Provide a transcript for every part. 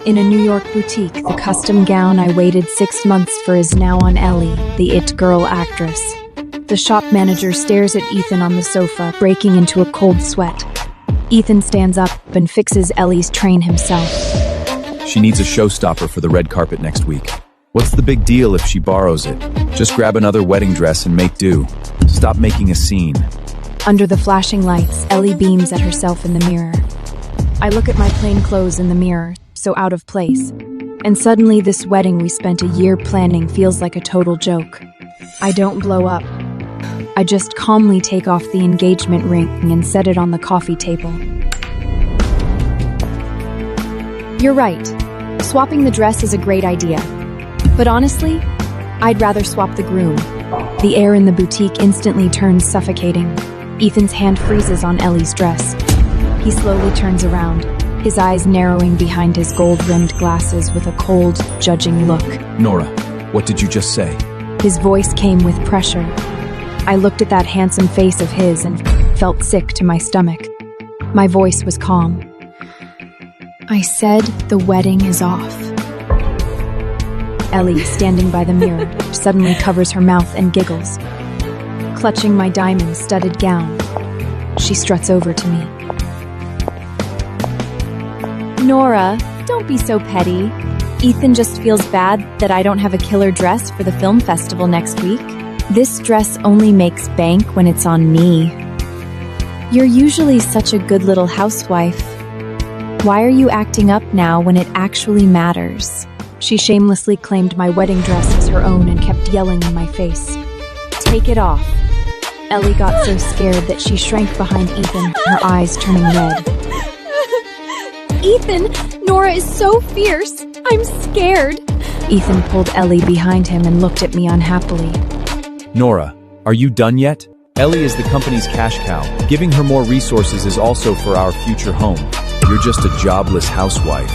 In a New York boutique, the custom gown I waited 6 months for is now on Ellie, the It Girl actress. The shop manager stares at Ethan on the sofa, breaking into a cold sweat. Ethan stands up and fixes Ellie's train himself. She needs a showstopper for the red carpet next week. What's the big deal if she borrows it? Just grab another wedding dress and make do. Stop making a scene. Under the flashing lights, Ellie beams at herself in the mirror. I look at my plain clothes in the mirror, so out of place. And suddenly this wedding we spent a year planning feels like a total joke. I don't blow up. I just calmly take off the engagement ring and set it on the coffee table. You're right. Swapping the dress is a great idea. But honestly, I'd rather swap the groom. The air in the boutique instantly turns suffocating. Ethan's hand freezes on Ellie's dress. He slowly turns around, his eyes narrowing behind his gold-rimmed glasses with a cold, judging look. Nora, what did you just say? His voice came with pressure. I looked at that handsome face of his and felt sick to my stomach. My voice was calm. I said the wedding is off. Ellie, standing by the mirror, suddenly covers her mouth and giggles. Clutching my diamond-studded gown, she struts over to me. Nora, don't be so petty. Ethan just feels bad that I don't have a killer dress for the film festival next week. This dress only makes bank when it's on me. You're usually such a good little housewife. Why are you acting up now when it actually matters? She shamelessly claimed my wedding dress as her own and kept yelling in my face. Take it off. Ellie got so scared that she shrank behind Ethan, her eyes turning red. Ethan, Nora is so fierce. I'm scared. Ethan pulled Ellie behind him and looked at me unhappily. Nora, are you done yet? Ellie is the company's cash cow. Giving her more resources is also for our future home. You're just a jobless housewife.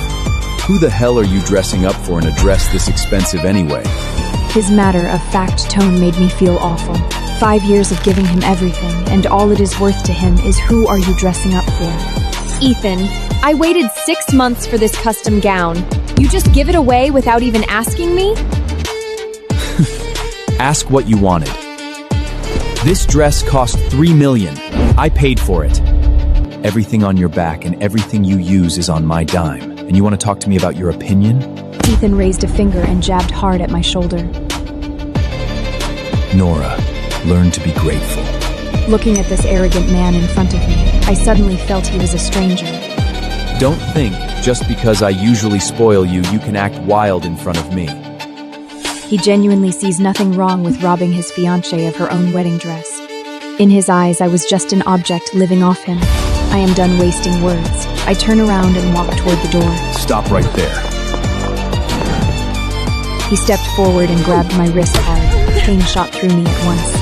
Who the hell are you dressing up for in a dress this expensive anyway? His matter-of-fact tone made me feel awful. 5 years of giving him everything, and all it is worth to him is who are you dressing up for? Ethan, I waited 6 months for this custom gown. You just give it away without even asking me? Ask what you wanted. This dress cost $3 million. I paid for it. Everything on your back and everything you use is on my dime. And you want to talk to me about your opinion? Ethan raised a finger and jabbed hard at my shoulder. Nora, learn to be grateful. Looking at this arrogant man in front of me, I suddenly felt he was a stranger. Don't think, just because I usually spoil you, you can act wild in front of me. He genuinely sees nothing wrong with robbing his fiancée of her own wedding dress. In his eyes, I was just an object living off him. I am done wasting words. I turn around and walk toward the door. Stop right there. He stepped forward and grabbed my wrist hard. Pain shot through me at once.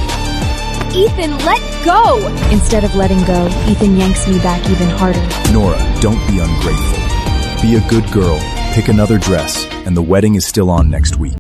Ethan, let go! Instead of letting go, Ethan yanks me back even harder. Nora, don't be ungrateful. Be a good girl, pick another dress, and the wedding is still on next week.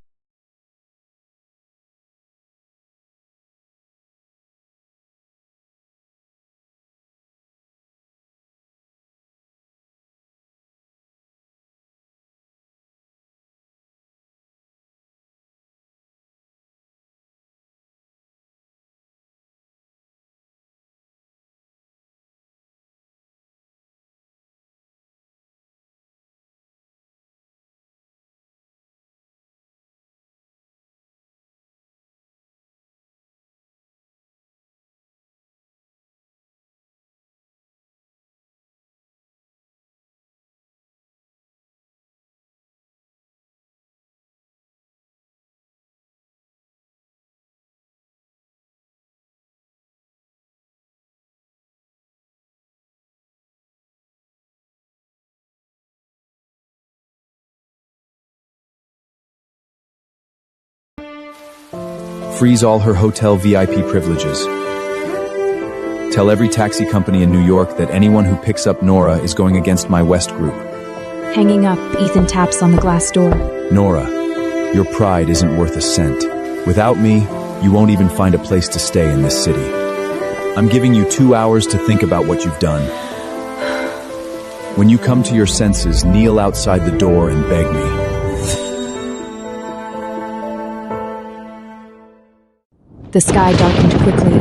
Freeze all her hotel VIP privileges. Tell every taxi company in New York that anyone who picks up Nora is going against my West group. Hanging up, Ethan taps on the glass door. Nora, your pride isn't worth a cent. Without me, you won't even find a place to stay in this city. I'm giving you 2 hours to think about what you've done. When you come to your senses, kneel outside the door and beg me. The sky darkened quickly.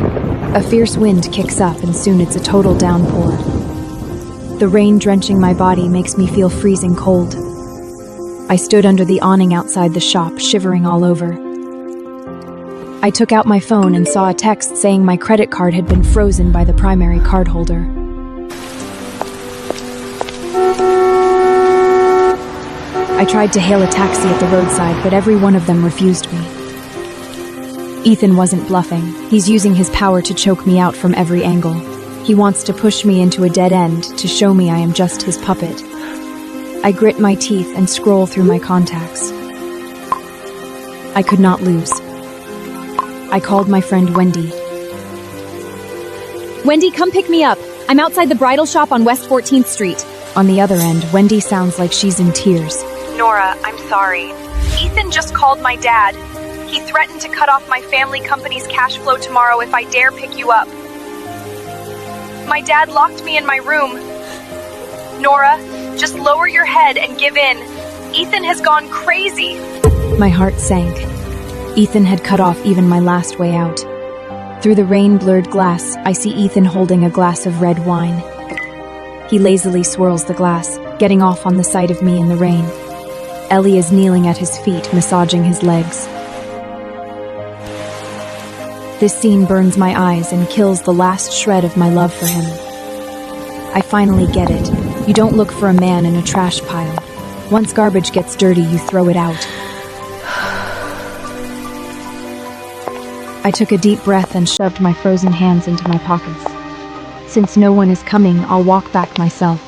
A fierce wind kicks up and soon it's a total downpour. The rain drenching my body makes me feel freezing cold. I stood under the awning outside the shop, shivering all over. I took out my phone and saw a text saying my credit card had been frozen by the primary cardholder. I tried to hail a taxi at the roadside, but every one of them refused me. Ethan wasn't bluffing. He's using his power to choke me out from every angle. He wants to push me into a dead end to show me I am just his puppet. I grit my teeth and scroll through my contacts. I could not lose. I called my friend Wendy. Wendy, come pick me up. I'm outside the bridal shop on West 14th Street. On the other end, Wendy sounds like she's in tears. Nora, I'm sorry. Ethan just called my dad. He threatened to cut off my family company's cash flow tomorrow if I dare pick you up. My dad locked me in my room. Nora, just lower your head and give in. Ethan has gone crazy. My heart sank. Ethan had cut off even my last way out. Through the rain-blurred glass, I see Ethan holding a glass of red wine. He lazily swirls the glass, getting off on the sight of me in the rain. Ellie is kneeling at his feet, massaging his legs. This scene burns my eyes and kills the last shred of my love for him. I finally get it. You don't look for a man in a trash pile. Once garbage gets dirty, you throw it out. I took a deep breath and shoved my frozen hands into my pockets. Since no one is coming, I'll walk back myself.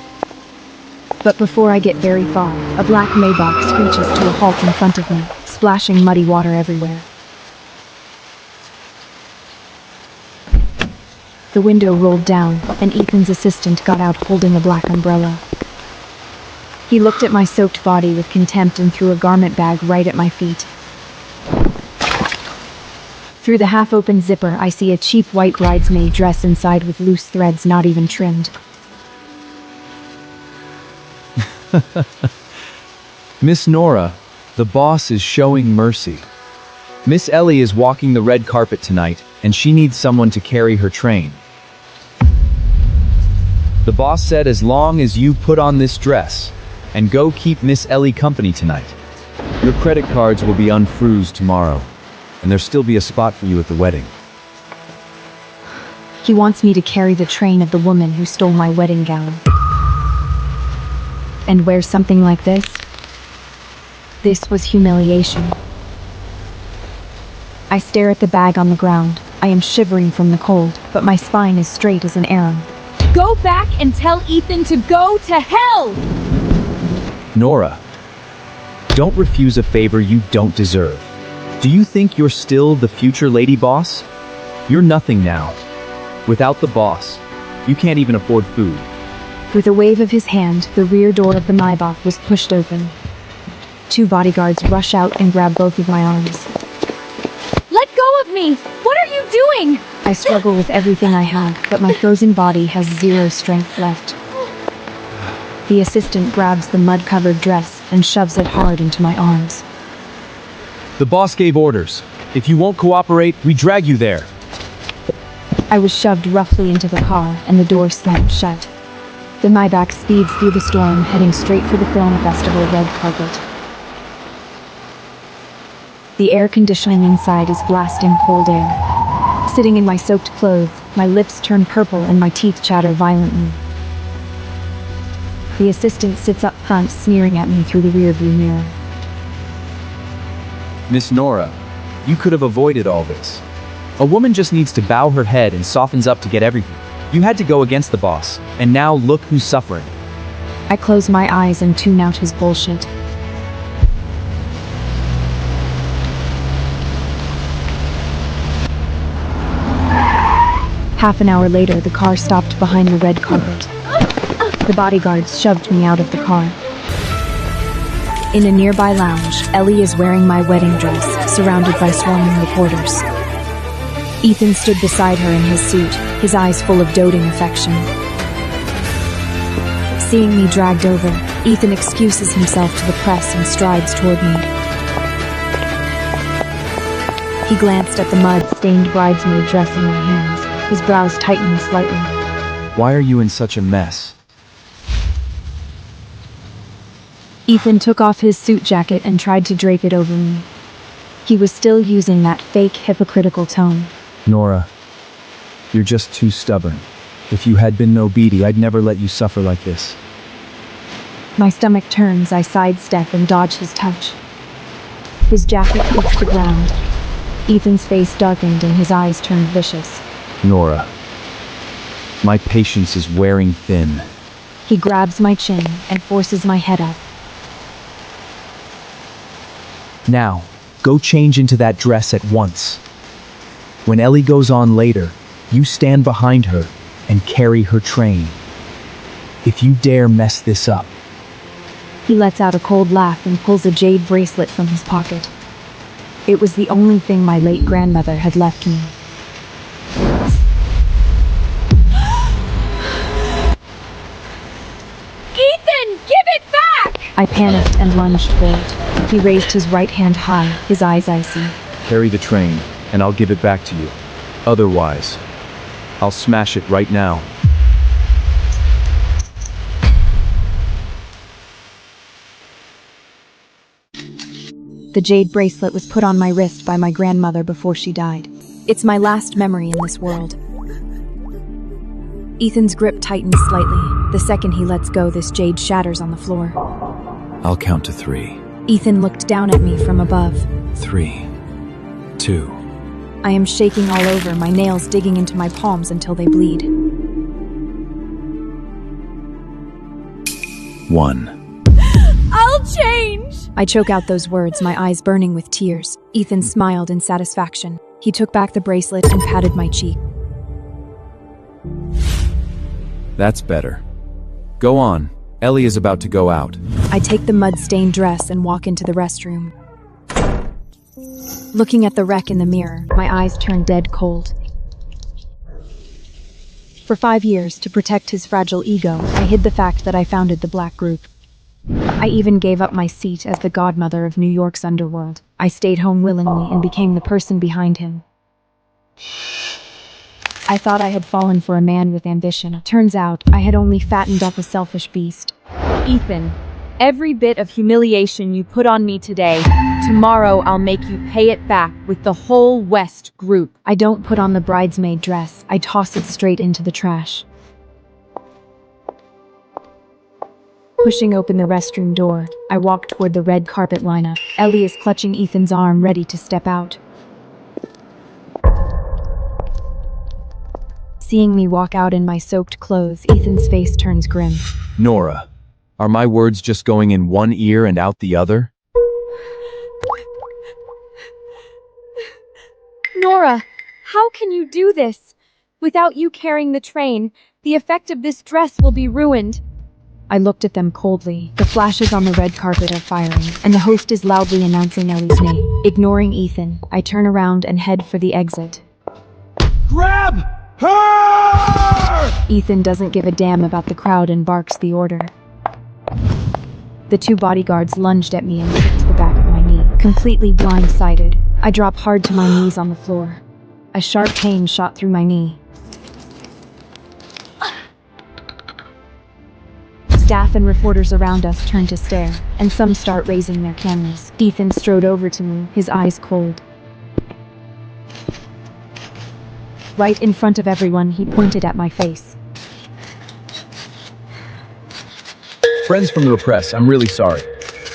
But before I get very far, a black Maybach screeches to a halt in front of me, splashing muddy water everywhere. The window rolled down, and Ethan's assistant got out holding a black umbrella. He looked at my soaked body with contempt and threw a garment bag right at my feet. Through the half-open zipper, I see a cheap white bridesmaid dress inside with loose threads not even trimmed. Miss Nora, the boss is showing mercy. Miss Ellie is walking the red carpet tonight, and she needs someone to carry her train. The boss said as long as you put on this dress and go keep Miss Ellie company tonight, your credit cards will be unfrozen tomorrow, and there'll still be a spot for you at the wedding. He wants me to carry the train of the woman who stole my wedding gown. And wear something like this? This was humiliation. I stare at the bag on the ground. I am shivering from the cold, but my spine is straight as an arrow. Go back and tell Ethan to go to hell! Nora, don't refuse a favor you don't deserve. Do you think you're still the future lady boss? You're nothing now. Without the boss, you can't even afford food. With a wave of his hand, the rear door of the Maybach was pushed open. 2 bodyguards rush out and grab both of my arms. Let go of me! What are you doing? I struggle with everything I have, but my frozen body has 0 strength left. The assistant grabs the mud-covered dress and shoves it hard into my arms. The boss gave orders. If you won't cooperate, we drag you there. I was shoved roughly into the car, and the door slammed shut. The Maybach speeds through the storm, heading straight for the film festival red carpet. The air conditioning inside is blasting cold air. Sitting in my soaked clothes, my lips turn purple and my teeth chatter violently. The assistant sits up front, sneering at me through the rearview mirror. Miss Nora, you could have avoided all this. A woman just needs to bow her head and softens up to get everything. You had to go against the boss, and now look who's suffering. I close my eyes and tune out his bullshit. Half an hour later, the car stopped behind the red carpet. The bodyguards shoved me out of the car. In a nearby lounge, Ellie is wearing my wedding dress, surrounded by swarming reporters. Ethan stood beside her in his suit, his eyes full of doting affection. Seeing me dragged over, Ethan excuses himself to the press and strides toward me. He glanced at the mud-stained bridesmaid dress in my hands. His brows tightened slightly. Why are you in such a mess? Ethan took off his suit jacket and tried to drape it over me. He was still using that fake, hypocritical tone. Nora, you're just too stubborn. If you had been no Beatty, I'd never let you suffer like this. My stomach turns, I sidestep and dodge his touch. His jacket hits the ground. Ethan's face darkened and his eyes turned vicious. Nora, my patience is wearing thin. He grabs my chin and forces my head up. Now, go change into that dress at once. When Ellie goes on later, you stand behind her and carry her train. If you dare mess this up. He lets out a cold laugh and pulls a jade bracelet from his pocket. It was the only thing my late grandmother had left me. Ethan, give it back! I panicked and lunged for it. He raised his right hand high, his eyes icy. Carry the train, and I'll give it back to you. Otherwise, I'll smash it right now. The jade bracelet was put on my wrist by my grandmother before she died. It's my last memory in this world. Ethan's grip tightens slightly. The second he lets go, this jade shatters on the floor. I'll count to 3. Ethan looked down at me from above. 3, 2. I am shaking all over, my nails digging into my palms until they bleed. 1. I'll change! I choke out those words, my eyes burning with tears. Ethan smiled in satisfaction. He took back the bracelet and patted my cheek. That's better. Go on. Ellie is about to go out. I take the mud-stained dress and walk into the restroom. Looking at the wreck in the mirror, my eyes turn dead cold. For 5 years, to protect his fragile ego, I hid the fact that I founded the Black Group. I even gave up my seat as the godmother of New York's underworld. I stayed home willingly and became the person behind him. I thought I had fallen for a man with ambition. Turns out, I had only fattened up a selfish beast. Ethan, every bit of humiliation you put on me today, tomorrow I'll make you pay it back with the whole West Group. I don't put on the bridesmaid dress. I toss it straight into the trash. Pushing open the restroom door, I walk toward the red carpet lineup. Ellie is clutching Ethan's arm, ready to step out. Seeing me walk out in my soaked clothes, Ethan's face turns grim. Nora, are my words just going in one ear and out the other? Nora, how can you do this? Without you carrying the train, the effect of this dress will be ruined. I looked at them coldly. The flashes on the red carpet are firing, and the host is loudly announcing Ellie's name. Ignoring Ethan, I turn around and head for the exit. Grab her! Ethan doesn't give a damn about the crowd and barks the order. The 2 bodyguards lunged at me and kicked the back of my knee. Completely blindsided, I drop hard to my knees on the floor. A sharp pain shot through my knee. Staff and reporters around us turn to stare, and some start raising their cameras. Ethan strode over to me, his eyes cold. Right in front of everyone, he pointed at my face. Friends from the press, I'm really sorry.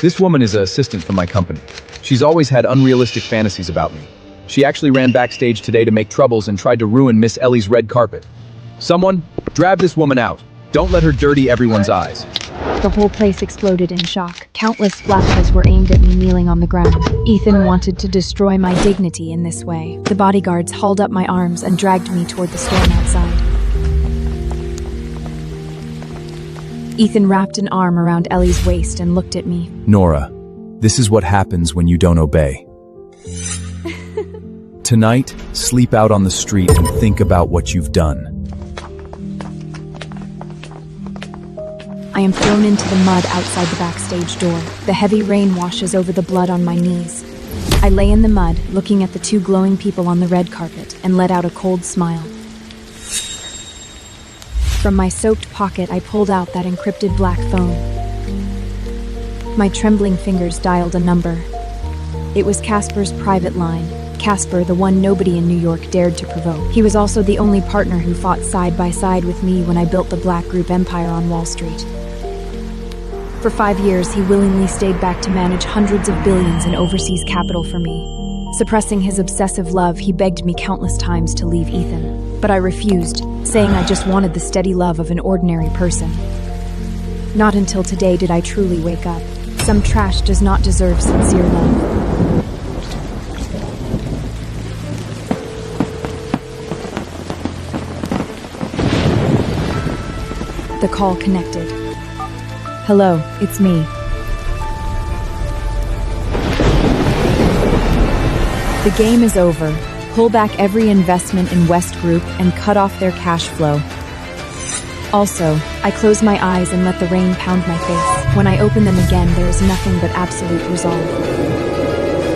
This woman is an assistant from my company. She's always had unrealistic fantasies about me. She actually ran backstage today to make troubles and tried to ruin Miss Ellie's red carpet. Someone, grab this woman out. Don't let her dirty everyone's eyes. The whole place exploded in shock. Countless flashes were aimed at me kneeling on the ground. Ethan wanted to destroy my dignity in this way. The bodyguards hauled up my arms and dragged me toward the storm outside. Ethan wrapped an arm around Ellie's waist and looked at me. Nora, this is what happens when you don't obey. Tonight, sleep out on the street and think about what you've done. I am thrown into the mud outside the backstage door. The heavy rain washes over the blood on my knees. I lay in the mud, looking at the two glowing people on the red carpet, and let out a cold smile. From my soaked pocket, I pulled out that encrypted black phone. My trembling fingers dialed a number. It was Casper's private line. Casper, the one nobody in New York dared to provoke. He was also the only partner who fought side by side with me when I built the Black Group empire on Wall Street. For 5 years, he willingly stayed back to manage hundreds of billions in overseas capital for me. Suppressing his obsessive love, he begged me countless times to leave Ethan. But I refused, saying I just wanted the steady love of an ordinary person. Not until today did I truly wake up. Some trash does not deserve sincere love. The call connected. Hello, it's me. The game is over. Pull back every investment in West Group and cut off their cash flow. Also, I close my eyes and let the rain pound my face. When I open them again, there is nothing but absolute resolve.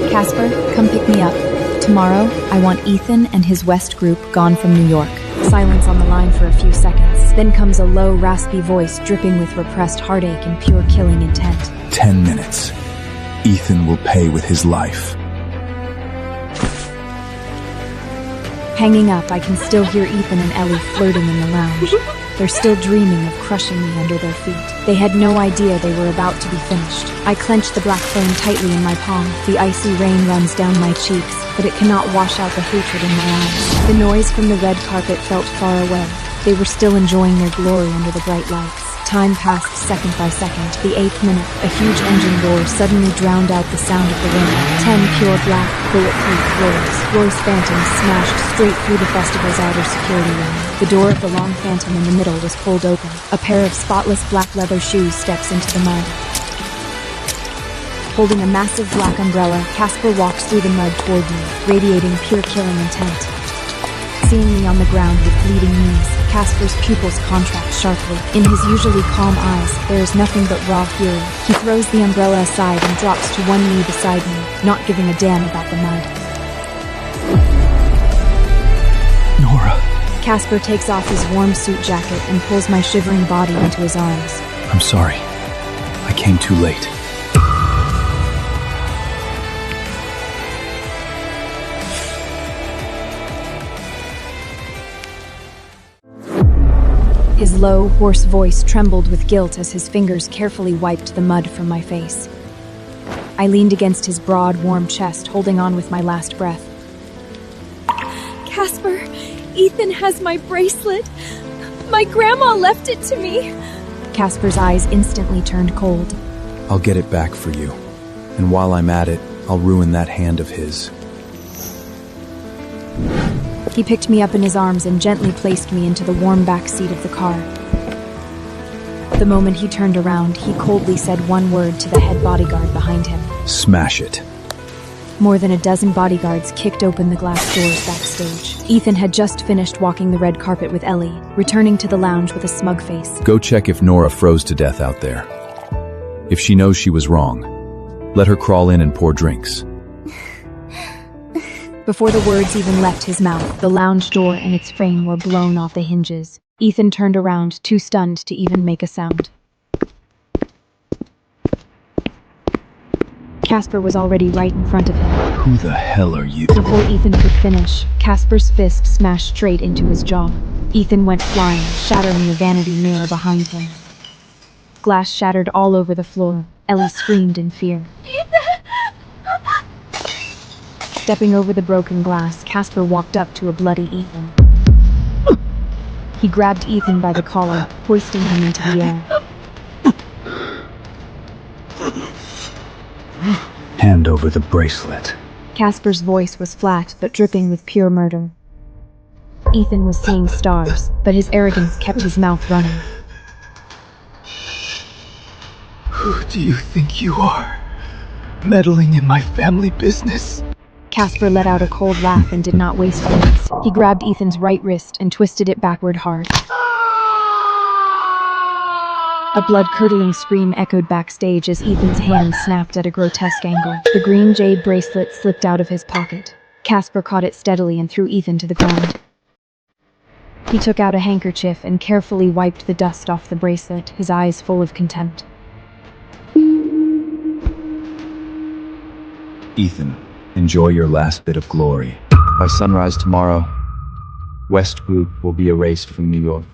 Casper, come pick me up. Tomorrow, I want Ethan and his West Group gone from New York. Silence on the line for a few seconds. Then comes a low, raspy voice dripping with repressed heartache and pure killing intent. 10 minutes. Ethan will pay with his life. Hanging up, I can still hear Ethan and Ellie flirting in the lounge. They're still dreaming of crushing me under their feet. They had no idea they were about to be finished. I clench the black phone tightly in my palm. The icy rain runs down my cheeks, but it cannot wash out the hatred in my eyes. The noise from the red carpet felt far away. They were still enjoying their glory under the bright lights. Time passed second by second. The 8th minute, a huge engine roar suddenly drowned out the sound of the rain. 10 pure black, bulletproof Rolls Phantoms smashed straight through the festival's outer security ring. The door of the long Phantom in the middle was pulled open. A pair of spotless black leather shoes steps into the mud. Holding a massive black umbrella, Casper walks through the mud toward me, radiating pure killing intent. Seeing me on the ground with bleeding knees, Casper's pupils contract sharply. In his usually calm eyes, there is nothing but raw fury. He throws the umbrella aside and drops to one knee beside me, not giving a damn about the mud. Nora. Casper takes off his warm suit jacket and pulls my shivering body into his arms. I'm sorry. I came too late. His low, hoarse voice trembled with guilt as his fingers carefully wiped the mud from my face. I leaned against his broad, warm chest, holding on with my last breath. Casper, Ethan has my bracelet. My grandma left it to me. Casper's eyes instantly turned cold. I'll get it back for you. And while I'm at it, I'll ruin that hand of his. He picked me up in his arms and gently placed me into the warm back seat of the car. The moment he turned around, he coldly said one word to the head bodyguard behind him. Smash it. More than a dozen bodyguards kicked open the glass doors backstage. Ethan had just finished walking the red carpet with Ellie, returning to the lounge with a smug face. Go check if Nora froze to death out there. If she knows she was wrong, let her crawl in and pour drinks. Before the words even left his mouth, the lounge door and its frame were blown off the hinges. Ethan turned around, too stunned to even make a sound. Casper was already right in front of him. Who the hell are you? Before Ethan could finish, Casper's fist smashed straight into his jaw. Ethan went flying, shattering the vanity mirror behind him. Glass shattered all over the floor. Ellie screamed in fear. Stepping over the broken glass, Casper walked up to a bloody Ethan. He grabbed Ethan by the collar, hoisting him into the air. Hand over the bracelet. Casper's voice was flat, but dripping with pure murder. Ethan was seeing stars, but his arrogance kept his mouth running. Who do you think you are? Meddling in my family business? Casper let out a cold laugh and did not waste words. He grabbed Ethan's right wrist and twisted it backward hard. A blood-curdling scream echoed backstage as Ethan's hand snapped at a grotesque angle. The green jade bracelet slipped out of his pocket. Casper caught it steadily and threw Ethan to the ground. He took out a handkerchief and carefully wiped the dust off the bracelet, his eyes full of contempt. Ethan, enjoy your last bit of glory. By sunrise tomorrow, West Group will be erased from New York.